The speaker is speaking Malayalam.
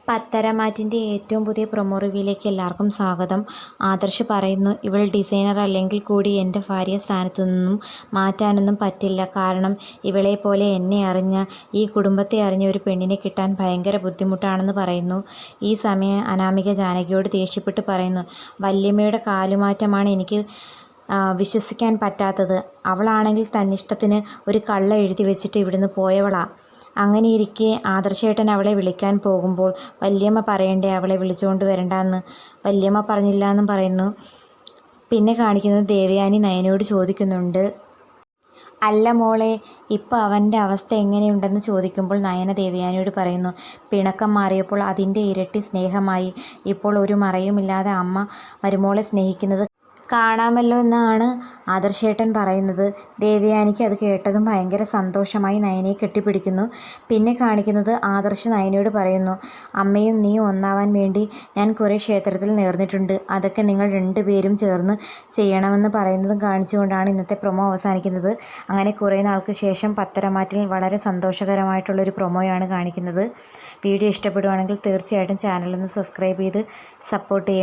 പത്തരമാറ്റിൻ്റെ ഏറ്റവും പുതിയ പ്രൊമോ റിവ്യൂയിലേക്ക് എല്ലാവർക്കും സ്വാഗതം. ആദർശ് പറയുന്നു, ഇവൾ ഡിസൈനർ അല്ലെങ്കിൽ കൂടി എൻ്റെ ഭാര്യ സ്ഥാനത്തു നിന്നും മാറ്റാനൊന്നും പറ്റില്ല. കാരണം ഇവളെപ്പോലെ എന്നെ അറിഞ്ഞ, ഈ കുടുംബത്തെ അറിഞ്ഞ ഒരു പെണ്ണിനെ കിട്ടാൻ ഭയങ്കര ബുദ്ധിമുട്ടാണെന്ന് പറയുന്നു. ഈ സമയം അനാമിക ജാനകിയോട് ദേഷ്യപ്പെട്ട് പറയുന്നു, വല്യമ്മയുടെ കാലുമാറ്റമാണ് എനിക്ക് വിശ്വസിക്കാൻ പറ്റാത്തത്. അവളാണെങ്കിൽ തന്നിഷ്ടത്തിന് ഒരു കള്ള എഴുതി വെച്ചിട്ട് ഇവിടുന്ന് പോയവളാ. അങ്ങനെയിരിക്കെ ആദർശേട്ടൻ അവളെ വിളിക്കാൻ പോകുമ്പോൾ വല്യമ്മ പറയണ്ടേ അവളെ വിളിച്ചുകൊണ്ട് വരണ്ടെന്ന്. വല്യമ്മ പറഞ്ഞില്ല എന്നും പറയുന്നു. പിന്നെ കാണിക്കുന്നത് ദേവയാനി നയനയോട് ചോദിക്കുന്നുണ്ട്, അല്ല മോളെ, ഇപ്പോൾ അവൻ്റെ അവസ്ഥ എങ്ങനെയുണ്ടെന്ന് ചോദിക്കുമ്പോൾ നയന ദേവയാനിയോട് പറയുന്നു, പിണക്കം മാറിയപ്പോൾ അതിൻ്റെ ഇരട്ടി സ്നേഹമായി. ഇപ്പോൾ ഒരു മറയുമില്ലാതെ അമ്മ മരുമോളെ സ്നേഹിക്കുന്നത് കാണാമല്ലോ എന്നാണ് ആദർശേട്ടൻ പറയുന്നത്. ദേവയാനിക്ക് അത് കേട്ടതും ഭയങ്കര സന്തോഷമായി നയനയെ കെട്ടിപ്പിടിക്കുന്നു. പിന്നെ കാണിക്കുന്നത് ആദർശ് നയനയോട് പറയുന്നു, അമ്മയും നീയും ഒന്നാവാൻ വേണ്ടി ഞാൻ കുറേ ക്ഷേത്രത്തിൽ നേർന്നിട്ടുണ്ട്. അതൊക്കെ നിങ്ങൾ രണ്ടുപേരും ചേർന്ന് ചെയ്യണമെന്ന് പറയുന്നതും കാണിച്ചുകൊണ്ടാണ് ഇന്നത്തെ പ്രൊമോ അവസാനിക്കുന്നത്. അങ്ങനെ കുറേ നാൾക്ക് ശേഷം പത്തരമാറ്റിൽ വളരെ സന്തോഷകരമായിട്ടുള്ളൊരു പ്രൊമോയാണ് കാണിക്കുന്നത്. വീഡിയോ ഇഷ്ടപ്പെടുവാണെങ്കിൽ തീർച്ചയായിട്ടും ചാനലൊന്ന് സബ്സ്ക്രൈബ് ചെയ്ത് സപ്പോർട്ട് ചെയ്യണം.